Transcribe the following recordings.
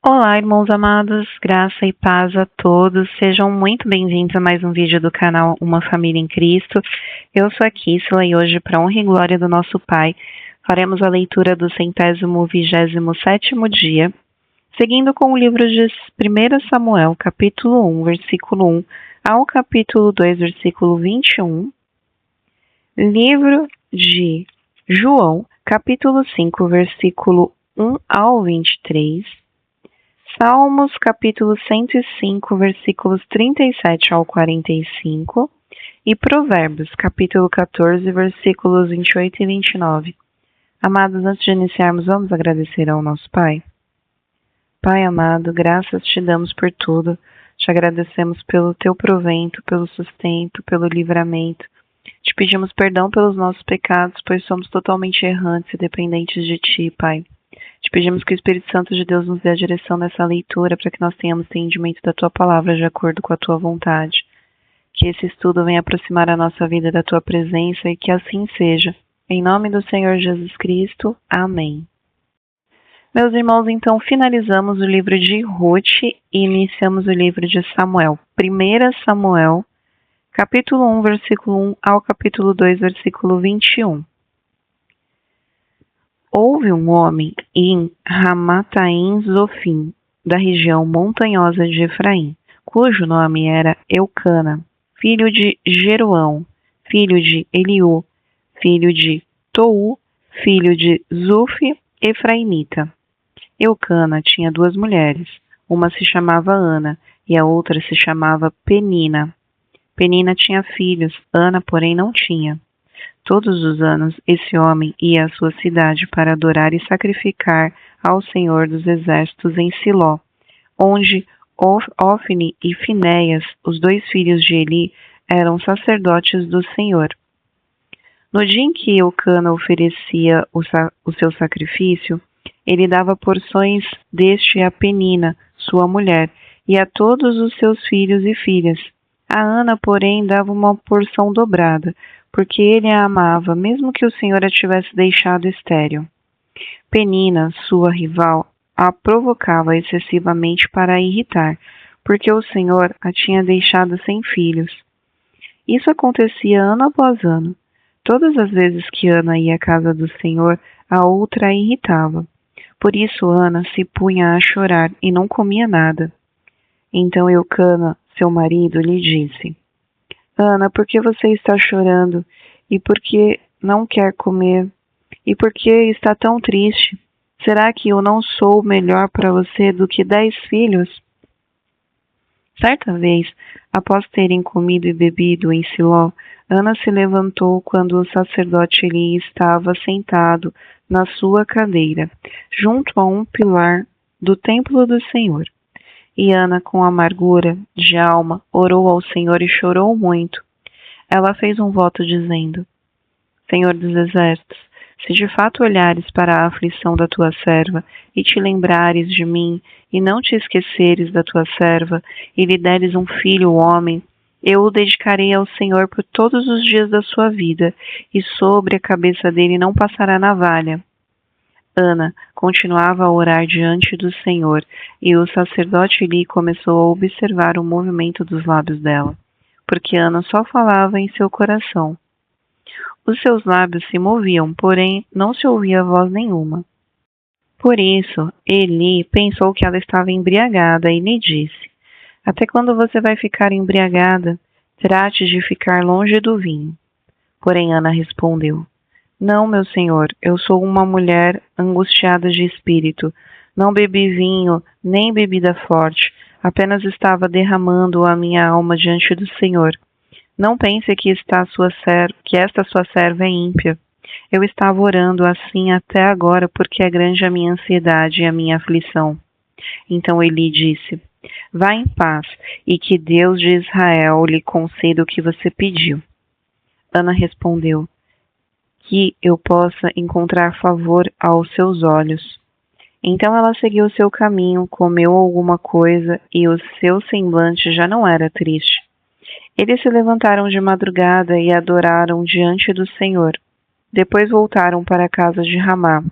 Olá, irmãos amados, graça e paz a todos. Sejam muito bem-vindos a mais um vídeo do canal Uma Família em Cristo. Eu sou a Kissla e hoje, para honra e glória do nosso Pai, faremos a leitura do 127º dia, seguindo com o livro de 1 Samuel, capítulo 1, versículo 1, ao capítulo 2, versículo 21, livro de João, capítulo 5, versículo 1 ao 23, Salmos, capítulo 105, versículos 37 ao 45 e Provérbios, capítulo 14, versículos 28 e 29. Amados, antes de iniciarmos, vamos agradecer ao nosso Pai. Pai amado, graças te damos por tudo. Te agradecemos pelo teu provento, pelo sustento, pelo livramento. Te pedimos perdão pelos nossos pecados, pois somos totalmente errantes e dependentes de ti, Pai. Te pedimos que o Espírito Santo de Deus nos dê a direção nessa leitura para que nós tenhamos entendimento da Tua Palavra de acordo com a Tua vontade. Que esse estudo venha aproximar a nossa vida da Tua presença e que assim seja. Em nome do Senhor Jesus Cristo. Amém. Meus irmãos, então finalizamos o livro de Ruth e iniciamos o livro de Samuel. 1 Samuel, capítulo 1, versículo 1 ao capítulo 2, versículo 21. Houve um homem em Ramataim Zofim, da região montanhosa de Efraim, cujo nome era Eucana, filho de Jeroão, filho de Eliú, filho de Tou, filho de Zuf, efraimita. Eucana tinha duas mulheres, uma se chamava Ana e a outra se chamava Penina. Penina tinha filhos, Ana, porém, não tinha. Todos os anos, esse homem ia à sua cidade para adorar e sacrificar ao Senhor dos Exércitos em Siló, onde Ofni e Finéias, os dois filhos de Eli, eram sacerdotes do Senhor. No dia em que Eucana oferecia o seu sacrifício, ele dava porções deste a Penina, sua mulher, e a todos os seus filhos e filhas. A Ana, porém, dava uma porção dobrada, porque ele a amava, mesmo que o Senhor a tivesse deixado estéril. Penina, sua rival, a provocava excessivamente para a irritar, porque o Senhor a tinha deixado sem filhos. Isso acontecia ano após ano. Todas as vezes que Ana ia à casa do Senhor, a outra a irritava. Por isso Ana se punha a chorar e não comia nada. Então Eucana, seu marido, lhe disse: Ana, por que você está chorando? E por que não quer comer? E por que está tão triste? Será que eu não sou melhor para você do que 10 filhos? Certa vez, após terem comido e bebido em Siló, Ana se levantou quando o sacerdote Eli estava sentado na sua cadeira, junto a um pilar do templo do Senhor. E Ana, com amargura de alma, orou ao Senhor e chorou muito. Ela fez um voto dizendo: Senhor dos Exércitos, se de fato olhares para a aflição da tua serva e te lembrares de mim e não te esqueceres da tua serva e lhe deres um filho, homem, eu o dedicarei ao Senhor por todos os dias da sua vida e sobre a cabeça dele não passará navalha. Ana continuava a orar diante do Senhor, e o sacerdote Eli começou a observar o movimento dos lábios dela, porque Ana só falava em seu coração. Os seus lábios se moviam, porém não se ouvia voz nenhuma. Por isso, Eli pensou que ela estava embriagada e lhe disse: Até quando você vai ficar embriagada? Trate de ficar longe do vinho. Porém Ana respondeu: Não, meu senhor, eu sou uma mulher angustiada de espírito. Não bebi vinho, nem bebida forte. Apenas estava derramando a minha alma diante do Senhor. Não pense que esta sua serva é ímpia. Eu estava orando assim até agora porque é grande a minha ansiedade e a minha aflição. Então Eli disse: Vá em paz, e que Deus de Israel lhe conceda o que você pediu. Ana respondeu: Que eu possa encontrar favor aos seus olhos. Então ela seguiu seu caminho, comeu alguma coisa e o seu semblante já não era triste. Eles se levantaram de madrugada e adoraram diante do Senhor. Depois voltaram para a casa de Ramá.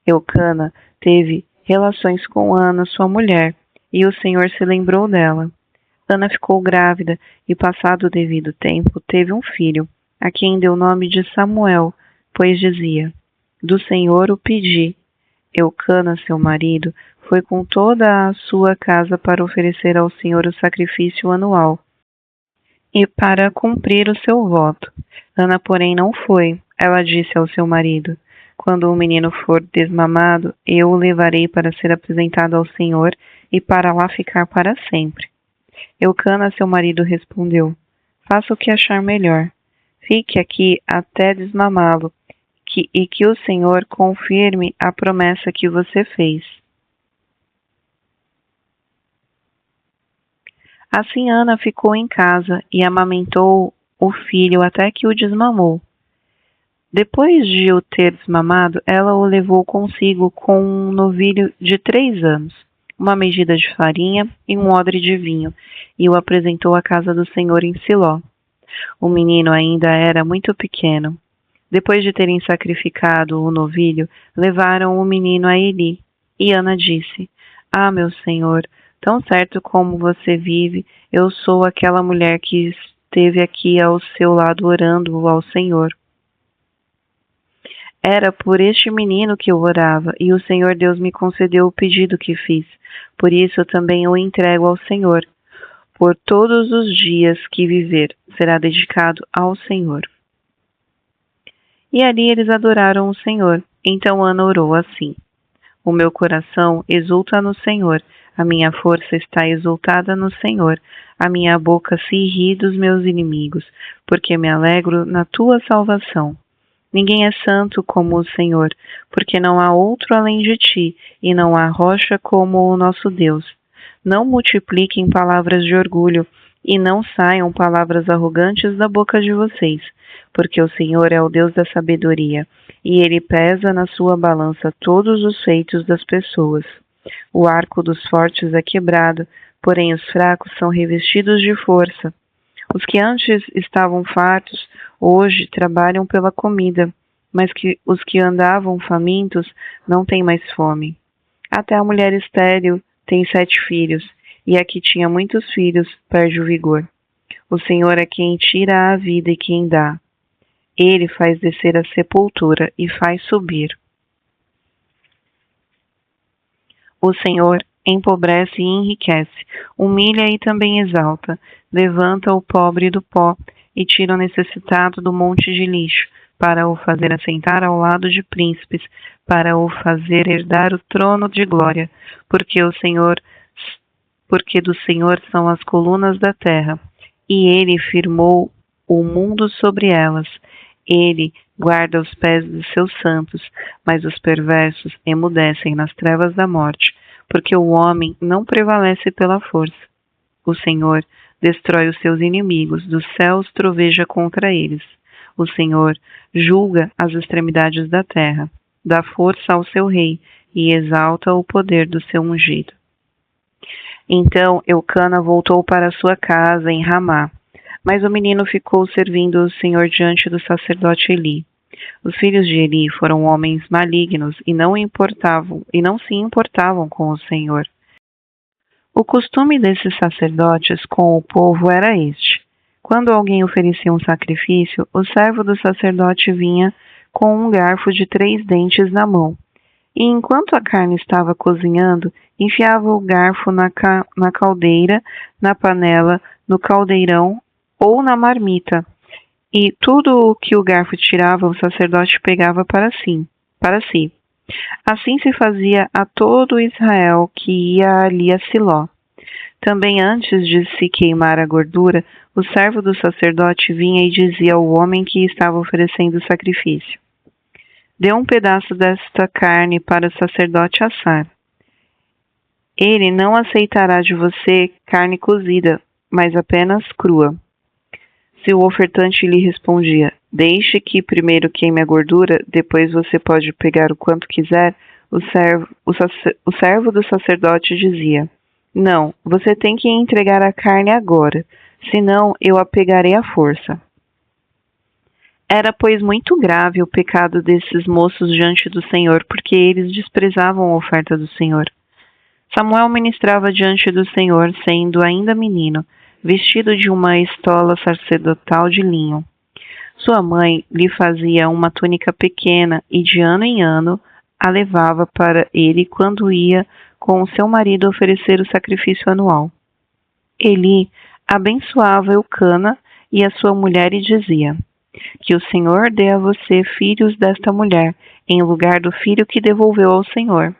Eucana teve relações com Ana, sua mulher, e o Senhor se lembrou dela. Ana ficou grávida e, passado o devido tempo, teve um filho, a quem deu o nome de Samuel, pois dizia: Do Senhor o pedi. Eucana, seu marido, foi com toda a sua casa para oferecer ao Senhor o sacrifício anual e para cumprir o seu voto. Ana, porém, não foi. Ela disse ao seu marido: Quando o menino for desmamado, eu o levarei para ser apresentado ao Senhor e para lá ficar para sempre. Eucana, seu marido, respondeu: Faça o que achar melhor. Fique aqui até desmamá-lo, e que o Senhor confirme a promessa que você fez. Assim Ana ficou em casa e amamentou o filho até que o desmamou. Depois de o ter desmamado, ela o levou consigo com um novilho de 3 anos, uma medida de farinha e um odre de vinho, e o apresentou à casa do Senhor em Siló. O menino ainda era muito pequeno. Depois de terem sacrificado o novilho, levaram o menino a Eli. E Ana disse: Ah, meu senhor, tão certo como você vive, eu sou aquela mulher que esteve aqui ao seu lado orando ao Senhor. Era por este menino que eu orava, e o Senhor Deus me concedeu o pedido que fiz. Por isso eu também o entrego ao Senhor. Por todos os dias que viver, será dedicado ao Senhor. E ali eles adoraram o Senhor. Então Ana orou assim: O meu coração exulta no Senhor, a minha força está exultada no Senhor, a minha boca se ri dos meus inimigos, porque me alegro na tua salvação. Ninguém é santo como o Senhor, porque não há outro além de ti, e não há rocha como o nosso Deus. Não multipliquem palavras de orgulho, e não saiam palavras arrogantes da boca de vocês, porque o Senhor é o Deus da sabedoria, e ele pesa na sua balança todos os feitos das pessoas. O arco dos fortes é quebrado, porém os fracos são revestidos de força. Os que antes estavam fartos, hoje trabalham pela comida, mas os que andavam famintos não têm mais fome. Até a mulher estéril tem 7 filhos, e a que tinha muitos filhos perde o vigor. O Senhor é quem tira a vida e quem dá. Ele faz descer a sepultura e faz subir. O Senhor empobrece e enriquece, humilha e também exalta, levanta o pobre do pó e tira o necessitado do monte de lixo, para o fazer assentar ao lado de príncipes, para o fazer herdar o trono de glória, porque do Senhor são as colunas da terra, e ele firmou o mundo sobre elas. Ele guarda os pés dos seus santos, mas os perversos emudecem nas trevas da morte, porque o homem não prevalece pela força. O Senhor destrói os seus inimigos, dos céus troveja contra eles. O Senhor julga as extremidades da terra, dá força ao seu rei e exalta o poder do seu ungido. Então Eucana voltou para sua casa em Ramá, mas o menino ficou servindo o Senhor diante do sacerdote Eli. Os filhos de Eli foram homens malignos e não se importavam com o Senhor. O costume desses sacerdotes com o povo era este: quando alguém oferecia um sacrifício, o servo do sacerdote vinha com um garfo de 3 dentes na mão, e enquanto a carne estava cozinhando, enfiava o garfo na caldeira, na panela, no caldeirão ou na marmita, e tudo o que o garfo tirava, o sacerdote pegava para si. Assim se fazia a todo Israel que ia ali a Siló. Também antes de se queimar a gordura, o servo do sacerdote vinha e dizia ao homem que estava oferecendo o sacrifício: Dê um pedaço desta carne para o sacerdote assar. Ele não aceitará de você carne cozida, mas apenas crua. Se o ofertante lhe respondia: Deixe que primeiro queime a gordura, depois você pode pegar o quanto quiser, o servo do sacerdote dizia: Não, você tem que entregar a carne agora, senão eu a pegarei à força. Era, pois, muito grave o pecado desses moços diante do Senhor, porque eles desprezavam a oferta do Senhor. Samuel ministrava diante do Senhor, sendo ainda menino, vestido de uma estola sacerdotal de linho. Sua mãe lhe fazia uma túnica pequena e de ano em ano a levava para ele quando ia com seu marido oferecer o sacrifício anual. Eli abençoava Eucana e a sua mulher e dizia: que o Senhor dê a você filhos desta mulher, em lugar do filho que devolveu ao Senhor,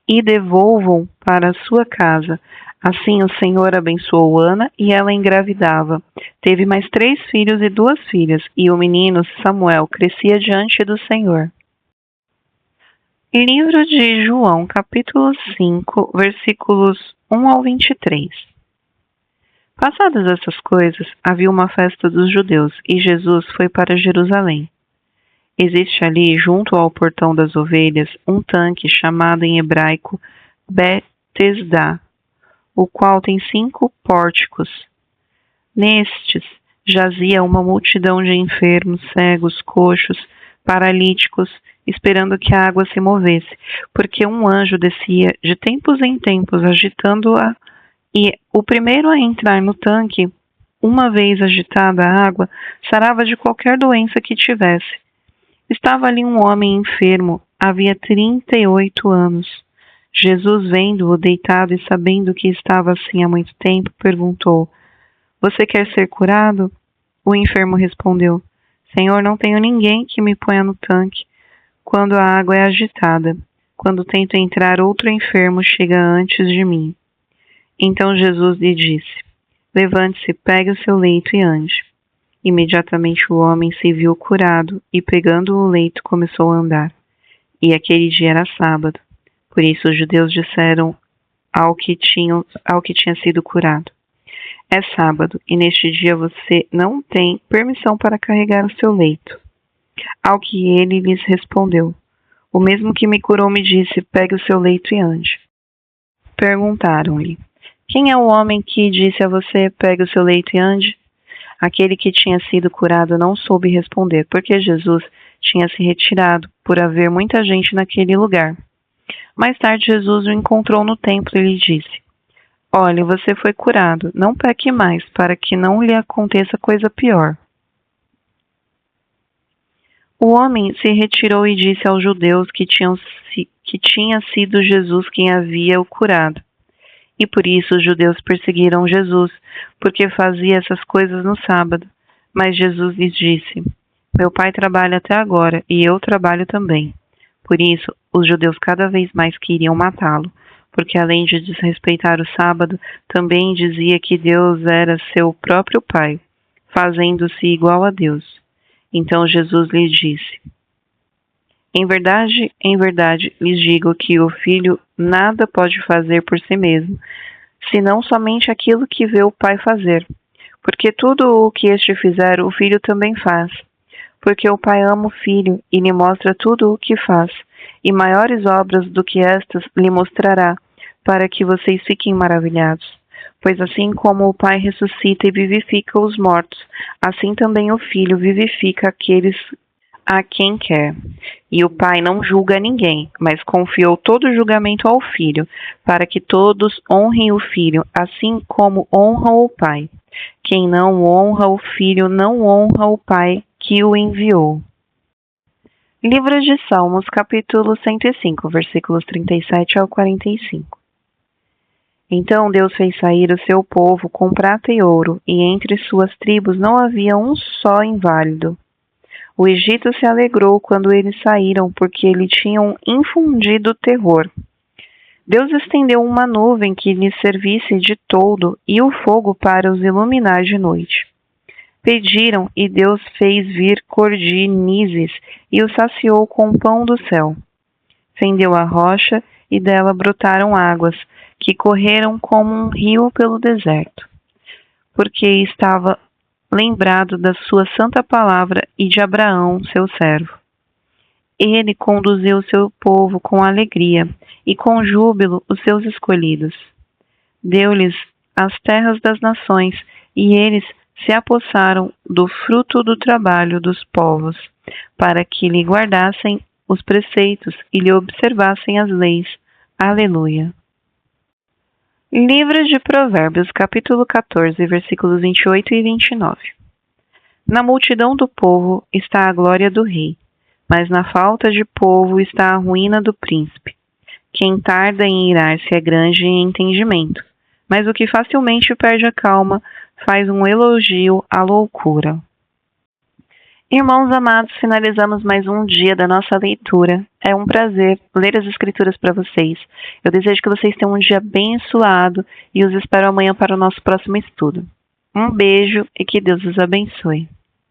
e devolvam para a sua casa. Assim o Senhor abençoou Ana e ela engravidava. Teve mais 3 filhos e 2 filhas, e o menino Samuel crescia diante do Senhor. Livro de João, capítulo 5, versículos 1 ao 23. Passadas essas coisas, havia uma festa dos judeus, e Jesus foi para Jerusalém. Existe ali, junto ao portão das ovelhas, um tanque chamado em hebraico Betesda, o qual tem 5 pórticos. Nestes jazia uma multidão de enfermos, cegos, coxos, paralíticos, esperando que a água se movesse, porque um anjo descia de tempos em tempos, agitando-a, e o primeiro a entrar no tanque, uma vez agitada a água, sarava de qualquer doença que tivesse. Estava ali um homem enfermo, havia 38 anos. Jesus, vendo-o deitado e sabendo que estava assim há muito tempo, perguntou: Você quer ser curado? O enfermo respondeu: Senhor, não tenho ninguém que me ponha no tanque quando a água é agitada. Quando tento entrar, outro enfermo chega antes de mim. Então Jesus lhe disse: Levante-se, pegue o seu leito e ande. Imediatamente o homem se viu curado e, pegando o leito, começou a andar. E aquele dia era sábado. Por isso os judeus disseram ao que tinha sido curado: É sábado, e neste dia você não tem permissão para carregar o seu leito. Ao que ele lhes respondeu: O mesmo que me curou me disse: Pegue o seu leito e ande. Perguntaram-lhe: Quem é o homem que disse a você: Pegue o seu leito e ande? Aquele que tinha sido curado não soube responder, porque Jesus tinha se retirado, por haver muita gente naquele lugar. Mais tarde, Jesus o encontrou no templo e lhe disse: Olhe, você foi curado, não peque mais, para que não lhe aconteça coisa pior. O homem se retirou e disse aos judeus que tinha sido Jesus quem havia o curado. E por isso os judeus perseguiram Jesus, porque fazia essas coisas no sábado. Mas Jesus lhes disse: Meu Pai trabalha até agora, e eu trabalho também. Por isso, os judeus cada vez mais queriam matá-lo, porque além de desrespeitar o sábado, também dizia que Deus era seu próprio Pai, fazendo-se igual a Deus. Então Jesus lhe disse: em verdade, lhes digo que o Filho nada pode fazer por si mesmo, senão somente aquilo que vê o Pai fazer. Porque tudo o que este fizer, o Filho também faz. Porque o Pai ama o Filho e lhe mostra tudo o que faz, e maiores obras do que estas lhe mostrará, para que vocês fiquem maravilhados. Pois assim como o Pai ressuscita e vivifica os mortos, assim também o Filho vivifica aqueles a quem quer. E o Pai não julga ninguém, mas confiou todo o julgamento ao Filho, para que todos honrem o Filho, assim como honram o Pai. Quem não honra o Filho não honra o Pai que o enviou. Livro de Salmos, capítulo 105, versículos 37 ao 45. Então Deus fez sair o seu povo com prata e ouro, e entre suas tribos não havia um só inválido. O Egito se alegrou quando eles saíram, porque lhe tinham infundido terror. Deus estendeu uma nuvem que lhes servisse de toldo e o fogo para os iluminar de noite. Pediram, e Deus fez vir cordinizes e os saciou com pão do céu. Fendeu a rocha, e dela brotaram águas, que correram como um rio pelo deserto. Porque estava lembrado da sua santa palavra e de Abraão, seu servo. Ele conduziu seu povo com alegria e com júbilo os seus escolhidos. Deu-lhes as terras das nações, e eles se apossaram do fruto do trabalho dos povos, para que lhe guardassem os preceitos e lhe observassem as leis. Aleluia. Livro de Provérbios, capítulo 14, versículos 28 e 29. Na multidão do povo está a glória do rei, mas na falta de povo está a ruína do príncipe. Quem tarda em irar-se é grande em entendimento, mas o que facilmente perde a calma faz um elogio à loucura. Irmãos amados, finalizamos mais um dia da nossa leitura. É um prazer ler as Escrituras para vocês. Eu desejo que vocês tenham um dia abençoado e os espero amanhã para o nosso próximo estudo. Um beijo e que Deus os abençoe.